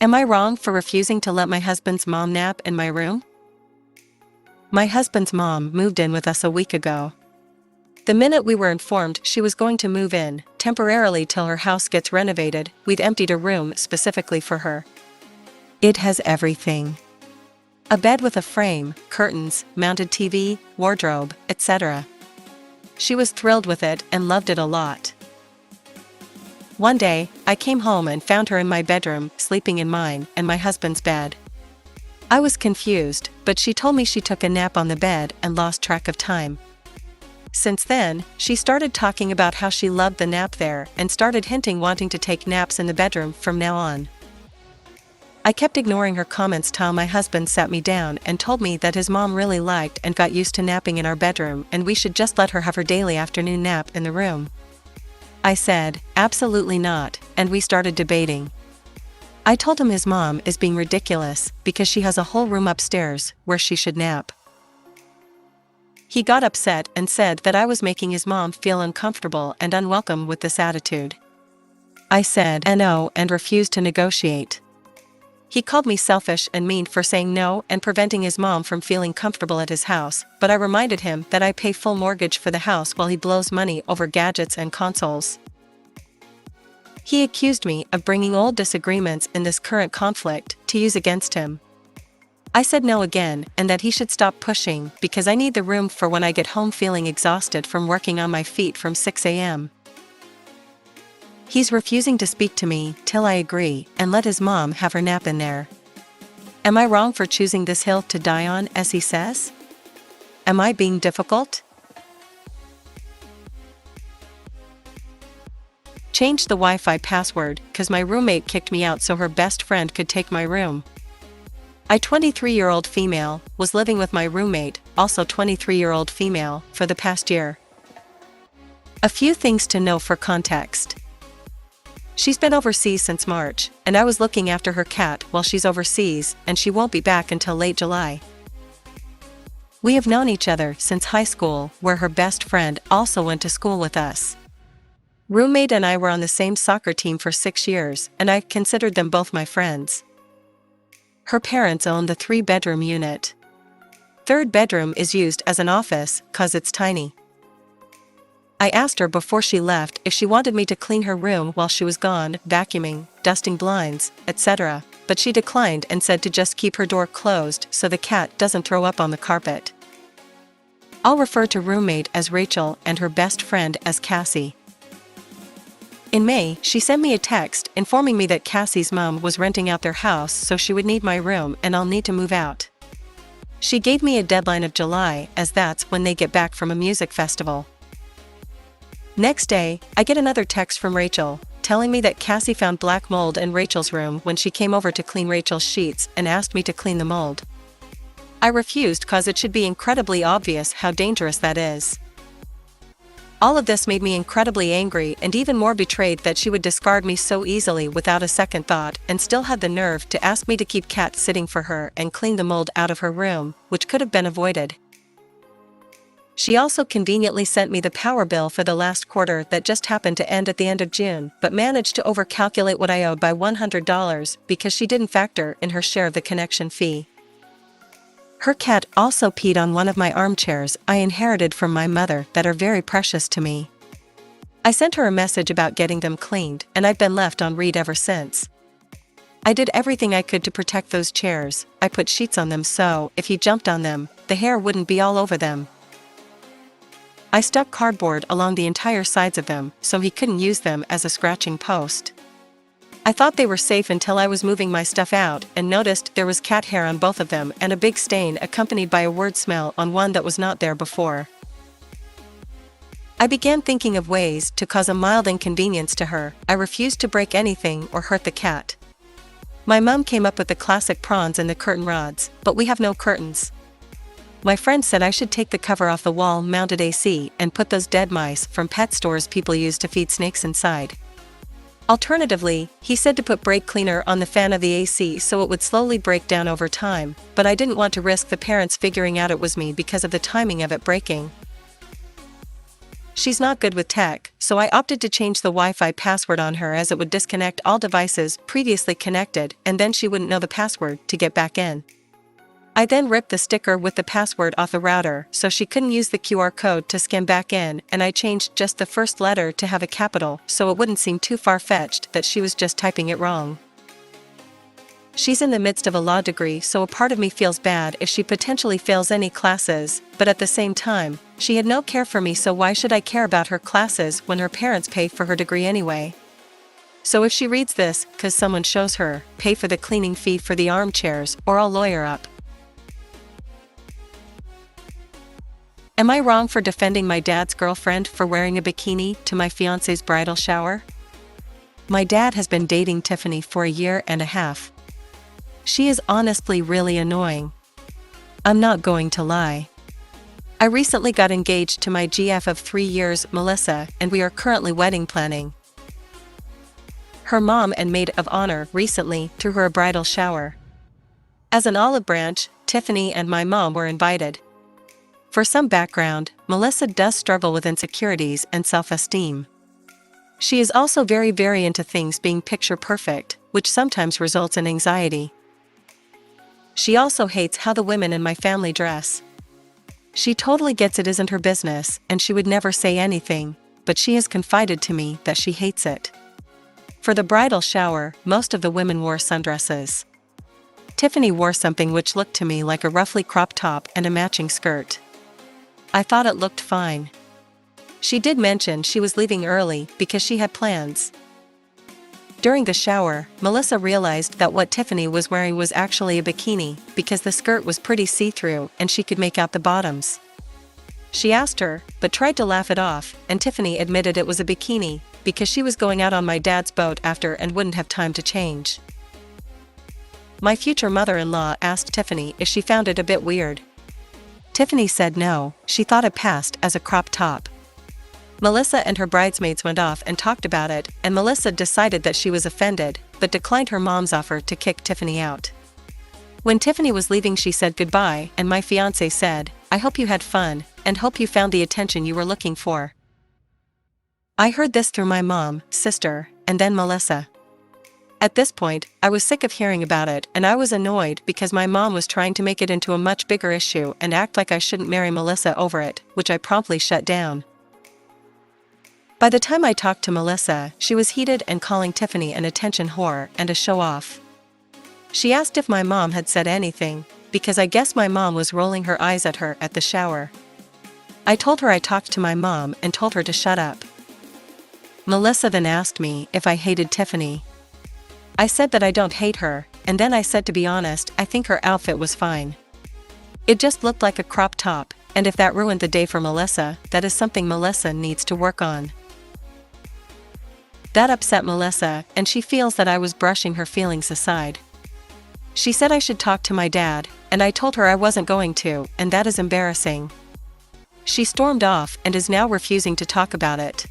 Am I wrong for refusing to let my husband's mom nap in my room? My husband's mom moved in with us a week ago. The minute we were informed she was going to move in, temporarily till her house gets renovated, we'd emptied a room specifically for her. It has everything. A bed with a frame, curtains, mounted TV, wardrobe, etc. She was thrilled with it and loved it a lot. One day, I came home and found her in my bedroom, sleeping in mine and my husband's bed. I was confused, but she told me she took a nap on the bed and lost track of time. Since then, she started talking about how she loved the nap there and started hinting wanting to take naps in the bedroom from now on. I kept ignoring her comments till my husband sat me down and told me that his mom really liked and got used to napping in our bedroom and we should just let her have her daily afternoon nap in the room. I said, absolutely not, and we started debating. I told him his mom is being ridiculous because she has a whole room upstairs where she should nap. He got upset and said that I was making his mom feel uncomfortable and unwelcome with this attitude. I said no and refused to negotiate. He called me selfish and mean for saying no and preventing his mom from feeling comfortable at his house, but I reminded him that I pay full mortgage for the house while he blows money over gadgets and consoles. He accused me of bringing old disagreements in this current conflict to use against him. I said no again and that he should stop pushing because I need the room for when I get home feeling exhausted from working on my feet from 6 a.m. He's refusing to speak to me till I agree and let his mom have her nap in there. Am I wrong for choosing this hill to die on, as he says? Am I being difficult? Changed the Wi-Fi password cause my roommate kicked me out so her best friend could take my room. I 23-year-old female, was living with my roommate, also 23-year-old female, for the past year. A few things to know for context. She's been overseas since March, and I was looking after her cat while she's overseas, and she won't be back until late July. We have known each other since high school, where her best friend also went to school with us. Roommate and I were on the same soccer team for 6 years, and I considered them both my friends. Her parents own the 3-bedroom unit. Third bedroom is used as an office, cause it's tiny. I asked her before she left if she wanted me to clean her room while she was gone, vacuuming, dusting blinds, etc., but she declined and said to just keep her door closed so the cat doesn't throw up on the carpet. I'll refer to roommate as Rachel and her best friend as Cassie. In May, she sent me a text informing me that Cassie's mom was renting out their house so she would need my room and I'll need to move out. She gave me a deadline of July as that's when they get back from a music festival. Next day, I get another text from Rachel, telling me that Cassie found black mold in Rachel's room when she came over to clean Rachel's sheets and asked me to clean the mold. I refused cause it should be incredibly obvious how dangerous that is. All of this made me incredibly angry and even more betrayed that she would discard me so easily without a second thought and still had the nerve to ask me to keep cat sitting for her and clean the mold out of her room, which could have been avoided. She also conveniently sent me the power bill for the last quarter that just happened to end at the end of June, but managed to overcalculate what I owed by $100 because she didn't factor in her share of the connection fee. Her cat also peed on one of my armchairs I inherited from my mother that are very precious to me. I sent her a message about getting them cleaned, and I've been left on read ever since. I did everything I could to protect those chairs. I put sheets on them so, if he jumped on them, the hair wouldn't be all over them. I stuck cardboard along the entire sides of them so he couldn't use them as a scratching post. I thought they were safe until I was moving my stuff out and noticed there was cat hair on both of them and a big stain accompanied by a weird smell on one that was not there before. I began thinking of ways to cause a mild inconvenience to her. I refused to break anything or hurt the cat. My mom came up with the classic prawns and the curtain rods, but we have no curtains. My friend said I should take the cover off the wall-mounted AC and put those dead mice from pet stores people use to feed snakes inside. Alternatively, he said to put brake cleaner on the fan of the AC so it would slowly break down over time, but I didn't want to risk the parents figuring out it was me because of the timing of it breaking. She's not good with tech, so I opted to change the Wi-Fi password on her as it would disconnect all devices previously connected and then she wouldn't know the password to get back in. I then ripped the sticker with the password off the router so she couldn't use the QR code to scan back in, and I changed just the first letter to have a capital so it wouldn't seem too far-fetched that she was just typing it wrong. She's in the midst of a law degree, so a part of me feels bad if she potentially fails any classes, but at the same time, she had no care for me, so why should I care about her classes when her parents pay for her degree anyway? So if she reads this, 'cause someone shows her, pay for the cleaning fee for the armchairs or I'll lawyer up. Am I wrong for defending my dad's girlfriend for wearing a bikini to my fiancé's bridal shower? My dad has been dating Tiffany for a year and a half. She is honestly really annoying. I'm not going to lie. I recently got engaged to my GF of 3 years, Melissa, and we are currently wedding planning. Her mom and maid of honor recently threw her a bridal shower. As an olive branch, Tiffany and my mom were invited. For some background, Melissa does struggle with insecurities and self-esteem. She is also very into things being picture perfect, which sometimes results in anxiety. She also hates how the women in my family dress. She totally gets it isn't her business, and she would never say anything, but she has confided to me that she hates it. For the bridal shower, most of the women wore sundresses. Tiffany wore something which looked to me like a roughly cropped top and a matching skirt. I thought it looked fine. She did mention she was leaving early because she had plans. During the shower, Melissa realized that what Tiffany was wearing was actually a bikini because the skirt was pretty see-through and she could make out the bottoms. She asked her, but tried to laugh it off, and Tiffany admitted it was a bikini because she was going out on my dad's boat after and wouldn't have time to change. My future mother-in-law asked Tiffany if she found it a bit weird. Tiffany said no, she thought it passed as a crop top. Melissa and her bridesmaids went off and talked about it, and Melissa decided that she was offended, but declined her mom's offer to kick Tiffany out. When Tiffany was leaving, she said goodbye, and my fiancé said, "I hope you had fun, and hope you found the attention you were looking for." I heard this through my mom, sister, and then Melissa. At this point, I was sick of hearing about it, and I was annoyed because my mom was trying to make it into a much bigger issue and act like I shouldn't marry Melissa over it, which I promptly shut down. By the time I talked to Melissa, she was heated and calling Tiffany an attention whore and a show-off. She asked if my mom had said anything, because I guess my mom was rolling her eyes at her at the shower. I told her I talked to my mom and told her to shut up. Melissa then asked me if I hated Tiffany. I said that I don't hate her, and then I said to be honest, I think her outfit was fine. It just looked like a crop top, and if that ruined the day for Melissa, that is something Melissa needs to work on. That upset Melissa, and she feels that I was brushing her feelings aside. She said I should talk to my dad, and I told her I wasn't going to, and that is embarrassing. She stormed off and is now refusing to talk about it.